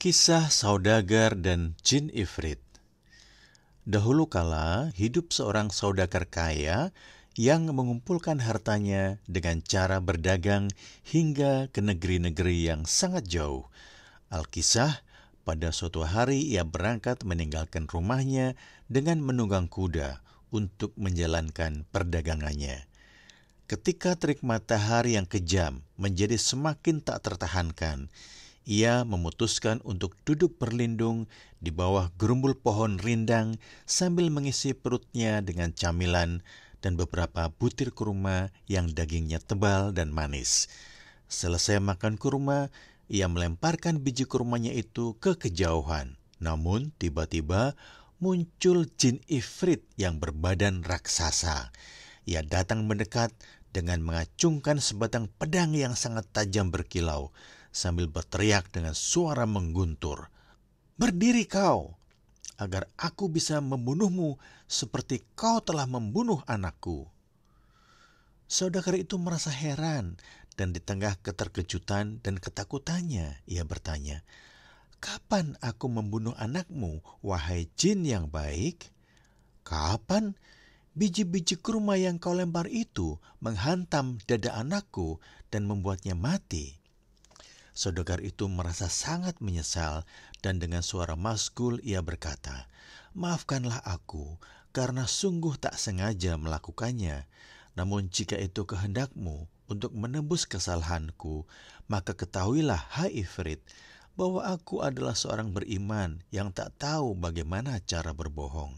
Kisah saudagar dan jin ifrit. Dahulu kala hidup seorang saudagar kaya yang mengumpulkan hartanya dengan cara berdagang hingga ke negeri-negeri yang sangat jauh. Alkisah, pada suatu hari ia berangkat meninggalkan rumahnya dengan menunggang kuda untuk menjalankan perdagangannya. Ketika terik matahari yang kejam menjadi semakin tak tertahankan, ia memutuskan untuk duduk berlindung di bawah gerumbul pohon rindang sambil mengisi perutnya dengan camilan dan beberapa butir kurma yang dagingnya tebal dan manis. Selesai makan kurma, ia melemparkan biji kurmanya itu ke kejauhan. Namun tiba-tiba muncul jin ifrit yang berbadan raksasa. Ia datang mendekat dengan mengacungkan sebatang pedang yang sangat tajam berkilau, sambil berteriak dengan suara mengguntur, "Berdiri kau, agar aku bisa membunuhmu seperti kau telah membunuh anakku." Saudagar itu merasa heran, dan di tengah keterkejutan dan ketakutannya, ia bertanya, "Kapan aku membunuh anakmu, wahai jin yang baik? Kapan biji-biji kurma yang kau lempar itu menghantam dada anakku dan membuatnya mati?" Saudagar itu merasa sangat menyesal dan dengan suara maskul ia berkata, "Maafkanlah aku karena sungguh tak sengaja melakukannya. Namun jika itu kehendakmu untuk menebus kesalahanku, maka ketahuilah, hai Ifrit, bahwa aku adalah seorang beriman yang tak tahu bagaimana cara berbohong.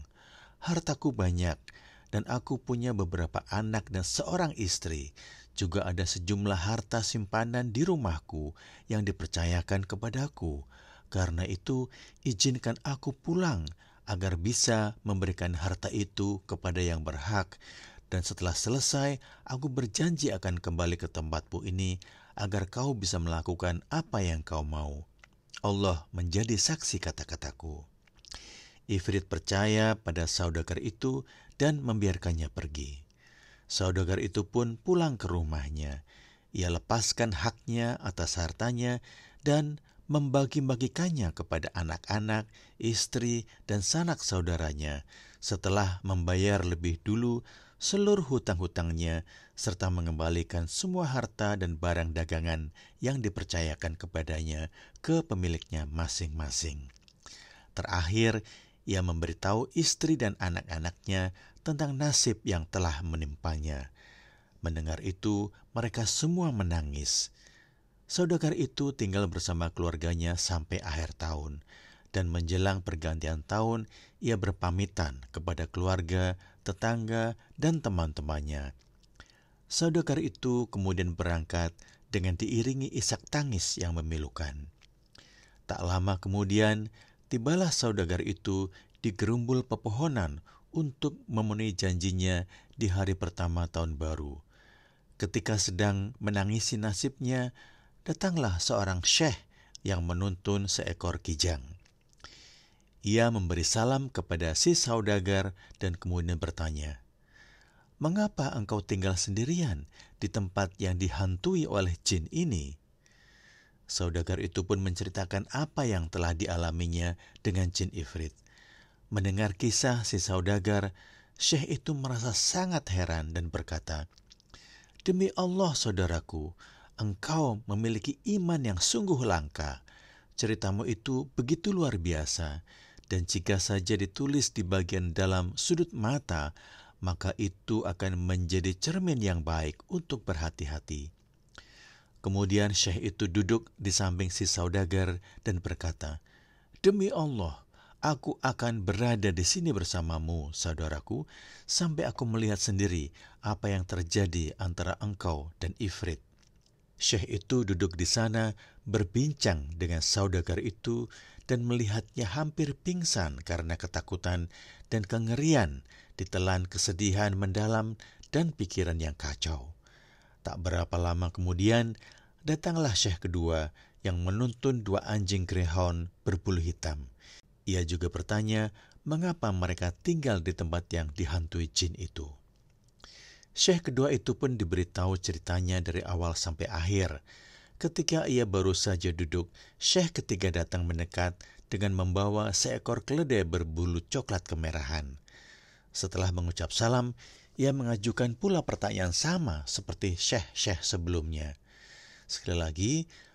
Hartaku banyak dan aku punya beberapa anak dan seorang istri. Juga ada sejumlah harta simpanan di rumahku yang dipercayakan kepadaku. Karena itu, izinkan aku pulang agar bisa memberikan harta itu kepada yang berhak. Dan setelah selesai, aku berjanji akan kembali ke tempatmu ini agar kau bisa melakukan apa yang kau mau. Allah menjadi saksi kata-kataku." Ifrit percaya pada saudagar itu dan membiarkannya pergi. Saudagar itu pun pulang ke rumahnya. Ia lepaskan haknya atas hartanya dan membagi-bagikannya kepada anak-anak, istri, dan sanak saudaranya setelah membayar lebih dulu seluruh hutang-hutangnya serta mengembalikan semua harta dan barang dagangan yang dipercayakan kepadanya ke pemiliknya masing-masing. Terakhir, ia memberitahu istri dan anak-anaknya tentang nasib yang telah menimpanya. Mendengar itu, mereka semua menangis. Saudagar itu tinggal bersama keluarganya sampai akhir tahun, dan menjelang pergantian tahun, ia berpamitan kepada keluarga, tetangga, dan teman-temannya. Saudagar itu kemudian berangkat dengan diiringi isak tangis yang memilukan. Tak lama kemudian, tibalah saudagar itu di gerumbul pepohonan untuk memenuhi janjinya di hari pertama tahun baru. Ketika sedang menangisi nasibnya, datanglah seorang syekh yang menuntun seekor kijang. Ia memberi salam kepada si saudagar dan kemudian bertanya, "Mengapa engkau tinggal sendirian di tempat yang dihantui oleh jin ini?" Saudagar itu pun menceritakan apa yang telah dialaminya dengan jin ifrit. Mendengar kisah si saudagar, syekh itu merasa sangat heran dan berkata, "Demi Allah, saudaraku, engkau memiliki iman yang sungguh langka. Ceritamu itu begitu luar biasa, dan jika saja ditulis di bagian dalam sudut mata, maka itu akan menjadi cermin yang baik untuk berhati-hati." Kemudian syekh itu duduk di samping si saudagar dan berkata, "Demi Allah, aku akan berada di sini bersamamu, saudaraku, sampai aku melihat sendiri apa yang terjadi antara engkau dan ifrit." Syekh itu duduk di sana berbincang dengan saudagar itu dan melihatnya hampir pingsan karena ketakutan dan kengerian ditelan kesedihan mendalam dan pikiran yang kacau. Tak berapa lama kemudian, datanglah syekh kedua yang menuntun 2 anjing greyhound berbulu hitam. Ia juga bertanya mengapa mereka tinggal di tempat yang dihantui jin itu. Syekh kedua itu pun diberitahu ceritanya dari awal sampai akhir, Ketika ia baru saja duduk, Syekh ketiga datang mendekat dengan membawa seekor keledai berbulu coklat kemerahan. Setelah mengucap salam, ia mengajukan pula pertanyaan sama seperti syekh-syekh sebelumnya. Sekali lagi,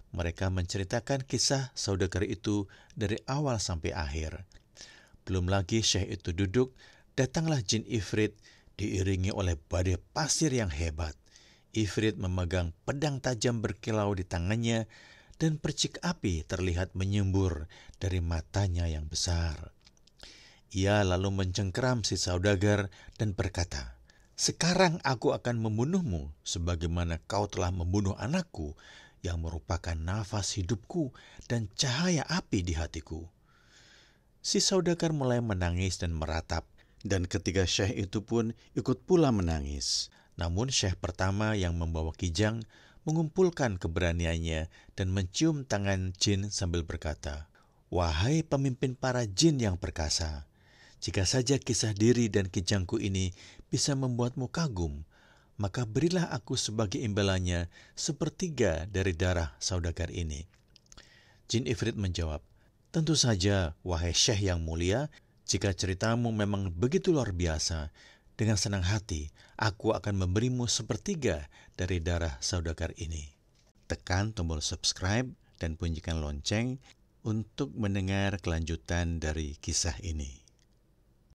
mereka menceritakan kisah saudagar itu dari awal sampai akhir. Belum lagi syekh itu duduk, datanglah jin Ifrit diiringi oleh badai pasir yang hebat. Ifrit memegang pedang tajam berkilau di tangannya dan percik api terlihat menyembur dari matanya yang besar. Ia lalu mencengkeram si saudagar dan berkata, "Sekarang aku akan membunuhmu sebagaimana kau telah membunuh anakku yang merupakan nafas hidupku dan cahaya api di hatiku." Si saudagar mulai menangis dan meratap, dan ketiga syekh itu pun ikut pula menangis. Namun syekh pertama yang membawa kijang mengumpulkan keberaniannya dan mencium tangan jin sambil berkata, "Wahai pemimpin para jin yang perkasa, jika saja kisah diri dan kijangku ini bisa membuatmu kagum, maka berilah aku sebagai imbalannya sepertiga dari darah saudagar ini." Jin Ifrit menjawab, "Tentu saja, wahai syekh yang mulia, jika ceritamu memang begitu luar biasa, dengan senang hati aku akan memberimu sepertiga dari darah saudagar ini." Tekan tombol subscribe dan bunyikan lonceng untuk mendengar kelanjutan dari kisah ini.